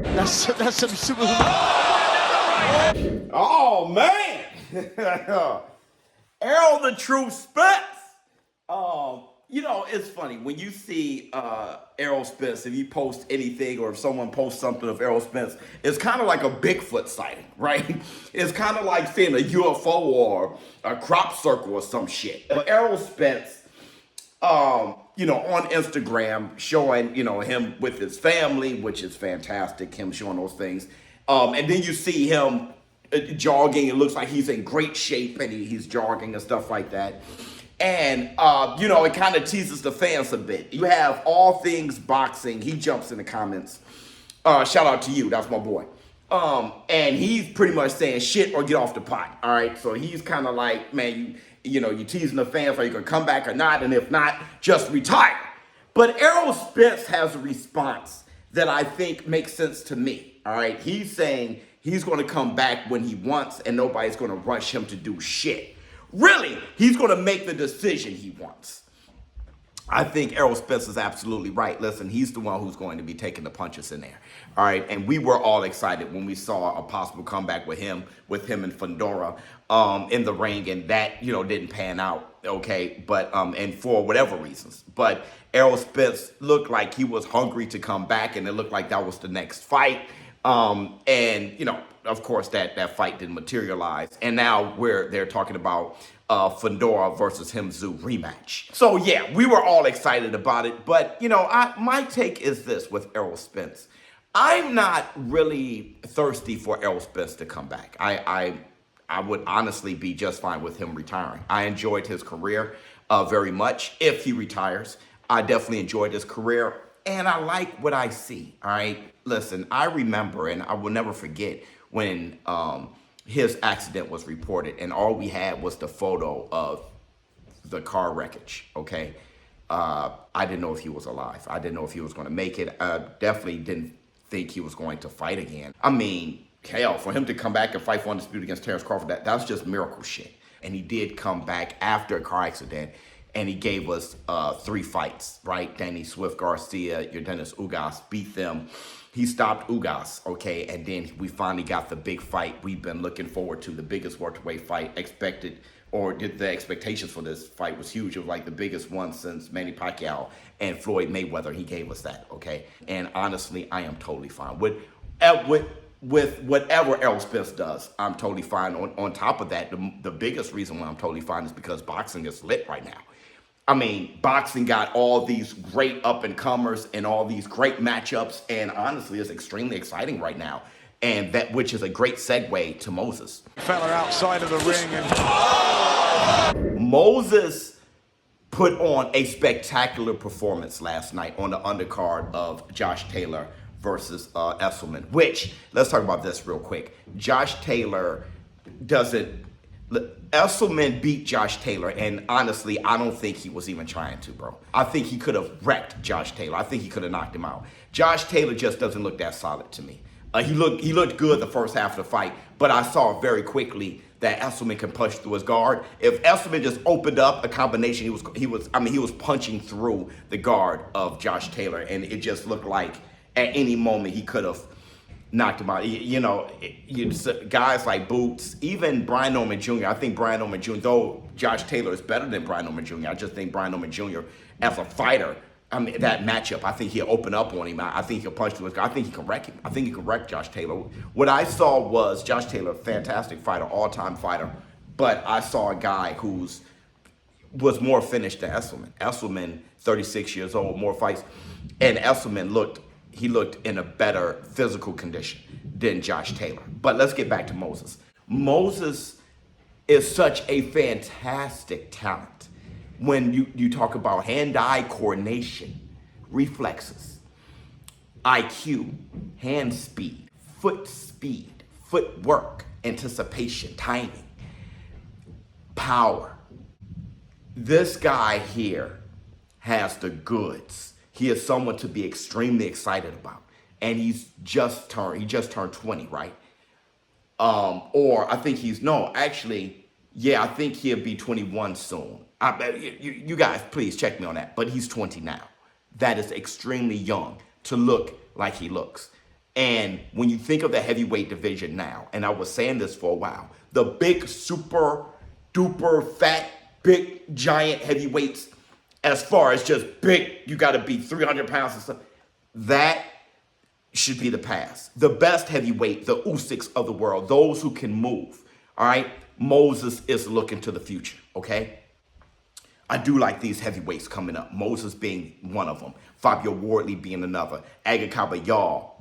That's some super. Oh man, Errol the True Spence. It's funny when you see Errol Spence. If you post anything or if someone posts something of Errol Spence, it's kind of like a Bigfoot sighting, right? It's kind of like seeing a UFO or a crop circle or some shit. But Errol Spence, on Instagram showing, him with his family, which is fantastic, him showing those things. And then you see him jogging. It looks like he's in great shape and he's jogging and stuff like that. And, it kind of teases the fans a bit. You have All Things Boxing. He jumps in the comments. Shout out to you. That's my boy. And he's pretty much saying shit or get off the pot. All right. So he's kind of like, man, you teasing the fans, are you going to come back or not? And if not, just retire. But Errol Spence has a response that I think makes sense to me. All right. He's saying he's going to come back when he wants and nobody's going to rush him to do shit. Really, he's going to make the decision he wants. I think Errol Spence is absolutely right. Listen, he's the one who's going to be taking the punches in there. All right. And we were all excited when we saw a possible comeback with him and Fundora in the ring. And that, didn't pan out. OK, but and for whatever reasons. But Errol Spence looked like he was hungry to come back. And it looked like that was the next fight. Of course, that fight didn't materialize. And now they're talking about Fundora versus Himzu rematch. So, yeah, we were all excited about it. But, my take is this with Errol Spence. I'm not really thirsty for Errol Spence to come back. I would honestly be just fine with him retiring. I enjoyed his career very much. If he retires, I definitely enjoyed his career. And I like what I see, all right? Listen, I remember, and I will never forget, when his accident was reported, and all we had was the photo of the car wreckage, okay? I didn't know if he was alive. I didn't know if he was going to make it. I definitely didn't think he was going to fight again. I mean, hell, for him to come back and fight for undisputed against Terrence Crawford, that's just miracle shit. And he did come back after a car accident. And he gave us 3 fights, right? Danny Swift Garcia, Yordenis Ugas beat them. He stopped Ugas, okay? And then we finally got the big fight we've been looking forward to, the biggest welterweight fight expected, or the expectations for this fight was huge. It was like the biggest one since Manny Pacquiao and Floyd Mayweather. He gave us that, okay? And honestly, I am totally fine. With whatever Errol Spence does, I'm totally fine. On top of that, the biggest reason why I'm totally fine is because boxing is lit right now. I mean, boxing got all these great up-and-comers and all these great matchups, and honestly, it's extremely exciting right now, and which is a great segue to Moses. Fella outside of the ring and Moses put on a spectacular performance last night on the undercard of Josh Taylor versus Esselman, which, let's talk about this real quick. Josh Taylor Esselman beat Josh Taylor, and honestly, I don't think he was even trying to, bro. I think he could have wrecked Josh Taylor. I think he could have knocked him out. Josh Taylor just doesn't look that solid to me. He looked good the first half of the fight, but I saw very quickly that Esselman can punch through his guard. If Esselman just opened up a combination, he was punching through the guard of Josh Taylor, and it just looked like at any moment he could have knocked him out. Guys like Boots, even Brian Norman Jr. I think Brian Norman Jr., though Josh Taylor is better than Brian Norman Jr., I just think Brian Norman Jr. as a fighter, that matchup, I think he'll open up on him. I think he'll punch through his guy. I think he can wreck him. I think he can wreck Josh Taylor. What I saw was Josh Taylor, fantastic fighter, all-time fighter, but I saw a guy was more finished than Esselman. Esselman, 36 years old, more fights, and Esselman looked in a better physical condition than Josh Taylor. But let's get back to Moses. Moses is such a fantastic talent. When you talk about hand-eye coordination, reflexes, IQ, hand speed, footwork, anticipation, timing, power. This guy here has the goods. He is someone to be extremely excited about. And he just turned 20, right? Or I think I think he'll be 21 soon. I bet you guys, please check me on that. But he's 20 now. That is extremely young to look like he looks. And when you think of the heavyweight division now, and I was saying this for a while, the big, super duper fat, big, giant heavyweights, as far as just big, you got to be 300 pounds and stuff, that should be the past. The best heavyweight, the Usyks of the world, those who can move, all right? Moses is looking to the future, okay? I do like these heavyweights coming up. Moses being one of them. Fabio Wardley being another. Agakaba Yall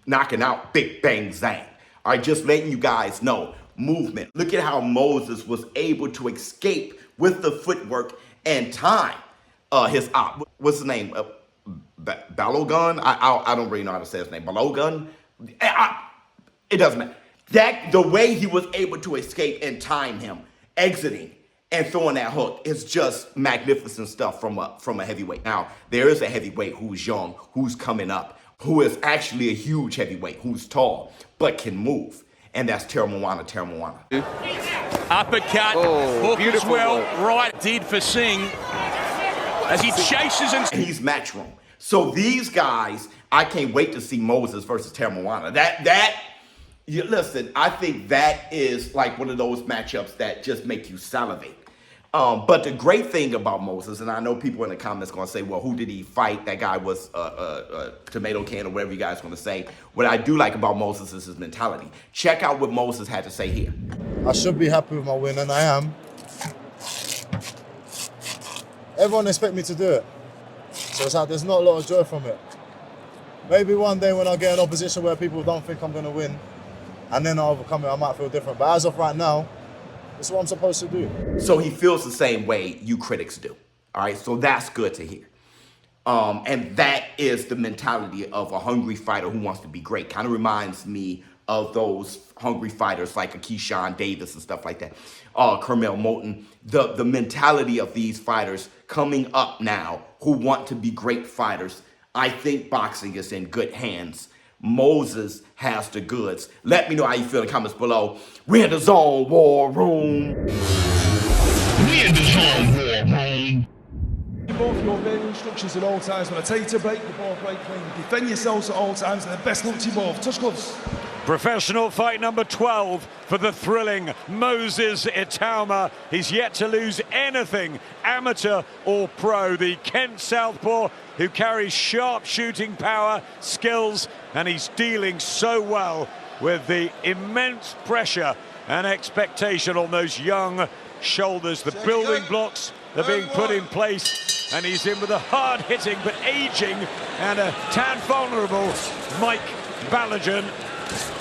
knocking out Big Bang Zhang. All right, just letting you guys know. Movement. Look at how Moses was able to escape with the footwork and time. His op. What's his name? Balogun? I don't really know how to say his name. Balogun? It doesn't matter. The way he was able to escape and time him, exiting and throwing that hook is just magnificent stuff from a heavyweight. Now, there is a heavyweight who's young, who's coming up, who is actually a huge heavyweight, who's tall, but can move. And that's Tera Moana. Uppercut, hook as well, right did for Singh as he chases and he's matchroom. So these guys, I can't wait to see Moses versus Tera Moana. Listen, I think that is like one of those matchups that just make you salivate. But the great thing about Moses, and I know people in the comments going to say, well, who did he fight? That guy was a tomato can or whatever you guys want to say. What I do like about Moses is his mentality. Check out what Moses had to say here. I should be happy with my win, and I am. Everyone expects me to do it. So it's like there's not a lot of joy from it. Maybe one day when I get in an opposition where people don't think I'm going to win, and then I overcome it, I might feel different. But as of right now, it's what I'm supposed to do. So he feels the same way you critics do. All right, so that's good to hear. And that is the mentality of a hungry fighter who wants to be great. Kind of reminds me of those hungry fighters like a Keyshawn Davis and stuff like that. Kermel Moulton. The mentality of these fighters coming up now who want to be great fighters. I think boxing is in good hands. Moses has the goods. Let me know how you feel in the comments below. We're in the Zone War Room. We're in the Zone War Room. Both your main instructions at all times. When I tell you to break, you both break clean. Defend yourselves at all times, and the best luck to you both. Touch gloves. professional fight number 12 for the thrilling Moses Itauma. He's yet to lose anything, amateur or pro. The Kent southpaw who carries sharp shooting power, skills, and he's dealing so well with the immense pressure and expectation on those young shoulders. The building blocks are being put in place, and he's in with a hard-hitting but aging and a tad vulnerable Mike Balogun.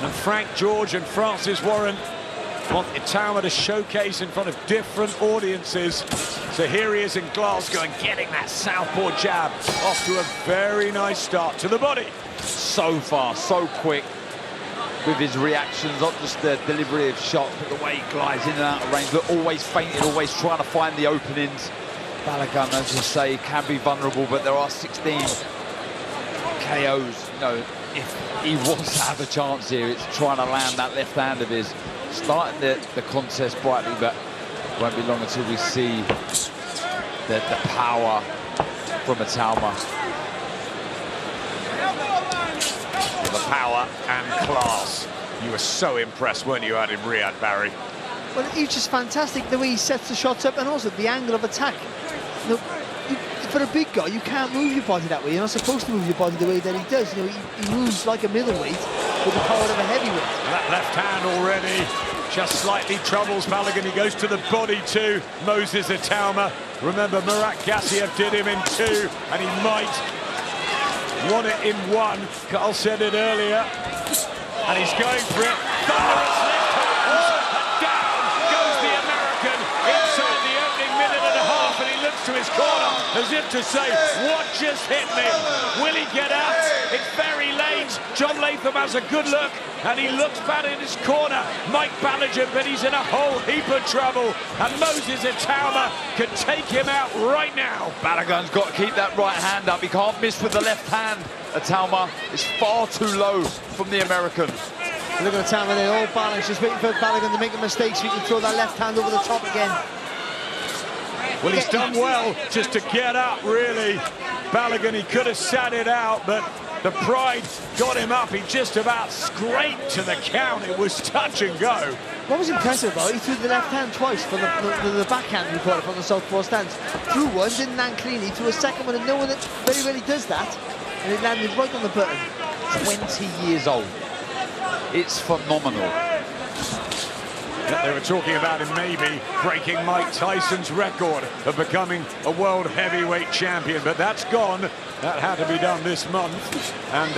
And Frank George and Francis Warren want Itauma to showcase in front of different audiences. So here he is in Glasgow and getting that southpaw jab off to a very nice start to the body. So fast, so quick with his reactions, not just the delivery of shots, but the way he glides in and out of range, but always feinted, always trying to find the openings. Balogun, as I say, can be vulnerable, but there are 16 KOs. You know, if he wants to have a chance here, it's trying to land that left hand of his. Starting the contest brightly, but it won't be long until we see the power from Itauma. The power and class. You were so impressed, weren't you, out in Riyadh, Barry? Well, he's just fantastic, the way he sets the shots up and also the angle of attack. You know, for a big guy, you can't move your body that way. You're not supposed to move your body the way that he does. You know, he moves like a middleweight with the power of a heavyweight. That left hand already just slightly troubles Balogun. He goes to the body too, Moses Itauma. Remember, Murat Gassiev did him in 2, and he might want it in 1. Carl said it earlier, and he's going for it. Thunderous left hands, and down goes the American inside the opening minute and a half, and he looks to his corner as if to say, what just hit me? Will he get out? It's very late. John Latham has a good look, and he looks back in his corner. Mike Balogun, but he's in a whole heap of trouble, and Moses Itauma can take him out right now. Balogun's got to keep that right hand up. He can't miss with the left hand. Itauma is far too low from the American. Look at Itauma, they're all balanced, just waiting for Balogun to make a mistake so he can throw that left hand over the top again. Well, he's done well just to get up, really. Balogun, he could have sat it out, but The pride got him up. He just about scraped to the count. It was touch and go. What was impressive about it, he threw the left hand twice from the backhand we call it from the southpaw stance. Threw one, didn't land cleanly, threw a second one, and no one that very rarely does that. And it landed right on the button. 20 years old. It's phenomenal. They were talking about him maybe breaking Mike Tyson's record of becoming a world heavyweight champion, but that's gone. That had to be done this month. And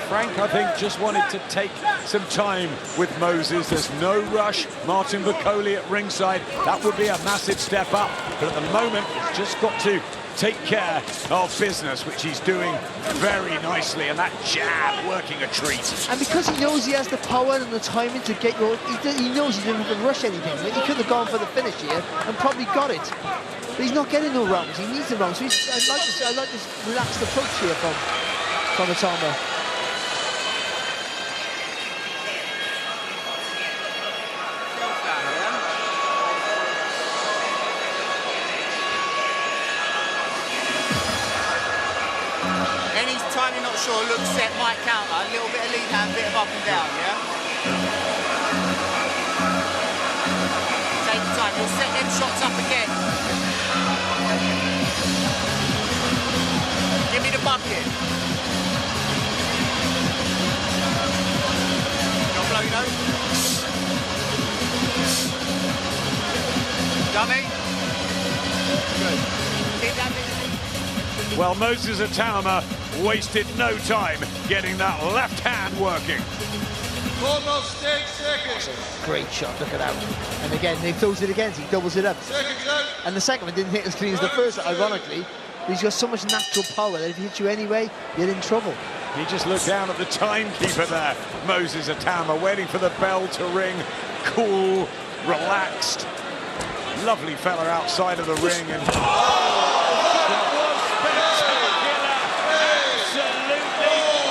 Frank, I think, just wanted to take some time with Moses. There's no rush. Martin Vicoli at ringside. That would be a massive step up. But at the moment, he's just got to take care of business, which he's doing very nicely, and that jab working a treat. And because he knows he has the power and the timing to get your, he knows he didn't have to rush anything. He could have gone for the finish here and probably got it, but he's not getting no rounds. He needs the rounds. So I like this relaxed approach here from Itama. Anytime you're not sure, look set, might counter, a little bit of lead hand, bit of up and down, yeah? Take your time, you'll set them shots up again. Give me the bucket. Not blow your nose. Dummy. Good. Keep that bit. Well, Moses Itama wasted no time getting that left hand working. Almost 10 seconds. Great shot, look at that. And again, they throws it again, so he doubles it up. Seconds out. And the second one didn't hit as clean as the first, ironically. He's got so much natural power that if he hits you anyway, you're in trouble. He just looked down at the timekeeper there, Moses Itama, waiting for the bell to ring. Cool, relaxed. Lovely fella outside of the ring. And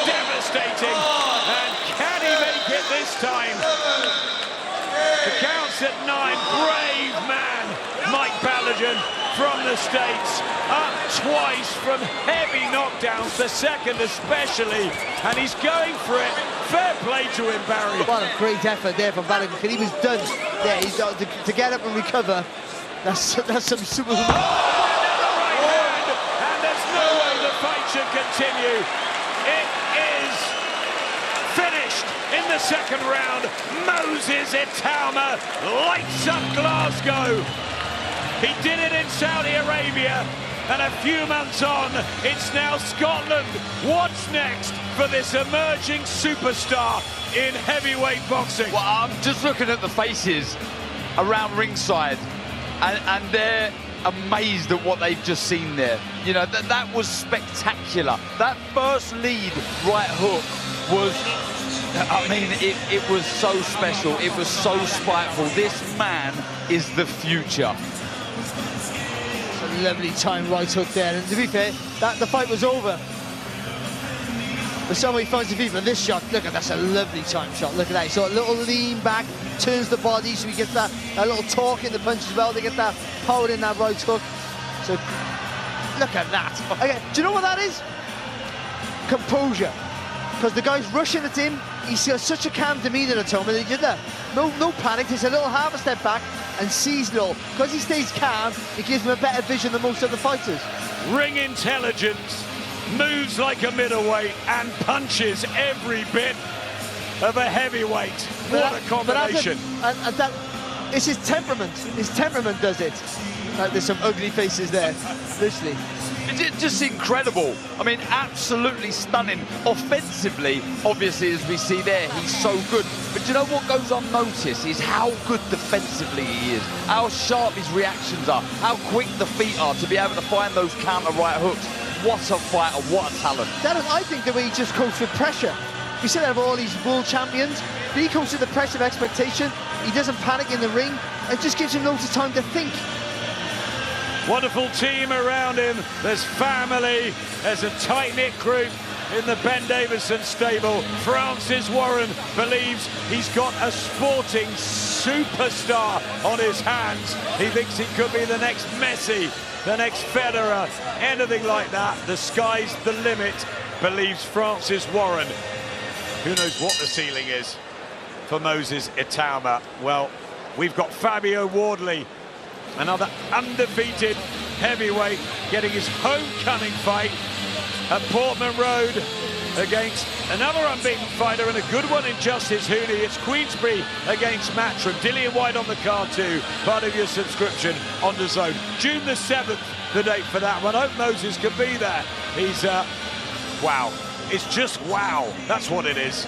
devastating. And can he make it this time? The count's at 9. Brave man, Mike Balogun from the States. Up twice from heavy knockdowns, the second especially. And he's going for it. Fair play to him, Barry. What a great effort there from Balogun. He was done there. He's got to get up and recover. That's some super... And there's no way the fight should continue. It is finished in the second round. Moses Itama lights up Glasgow. He did it in Saudi Arabia, and a few months on, it's now Scotland. What's next for this emerging superstar in heavyweight boxing? Well, I'm just looking at the faces around ringside, and they're amazed at what they've just seen there. You know, that was spectacular. That first lead right hook was, I mean, it was so special. It was so spiteful. This man is the future. It's a lovely time right hook there. And to be fair, the fight was over. But somebody finds the people. This shot, look at that's a lovely time shot. Look at that. So a little lean back, turns the body, so he gets that little torque in the punch as well. They get that power in that right hook. So look at that. Okay, do you know what that is? Composure. Because the guy's rushing at him. He's got such a calm demeanour at home, and he did that. No panic. Takes a little half a step back and sees it all. Because he stays calm, it gives him a better vision than most other fighters. Ring intelligence, moves like a middleweight, and punches every bit of a heavyweight. What a combination. It's his temperament. His temperament does it. There's some ugly faces there, literally. It's just incredible. I mean, absolutely stunning. Offensively, obviously, as we see there, he's so good. But do you know what goes unnoticed is how good defensively he is, how sharp his reactions are, how quick the feet are to be able to find those counter right hooks. What a fighter, what a talent. I think the way he just comes with pressure. We see that of all these world champions, but he comes with the pressure of expectation. He doesn't panic in the ring. It just gives him loads of time to think. Wonderful team around him. There's family. There's a tight-knit group in the Ben Davison stable. Francis Warren believes he's got a sporting superstar on his hands. He thinks he could be the next Messi, the next Federer, anything like that. The sky's the limit believes Francis Warren. Who knows what the ceiling is for Moses Itauma? Well, we've got Fabio Wardley, another undefeated heavyweight, getting his homecoming fight at Portman Road against another unbeaten fighter and a good one in Justice Hooney. It's Queensberry against Matchroom. Dillian White on the card too, part of your subscription on the Zone. June the 7th, the date for that one. Hope Moses can be there. He's, wow. It's just wow. That's what it is.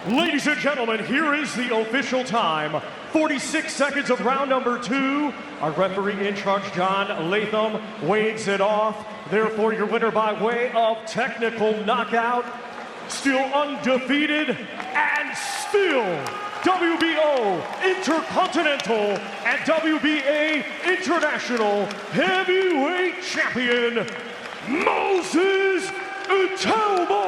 Ladies and gentlemen, here is the official time. 46 seconds of round number 2. Our referee in charge, John Latham, waves it off. Therefore, your winner by way of technical knockout, still undefeated, and still WBO Intercontinental and WBA International Heavyweight Champion, Moses Itauma.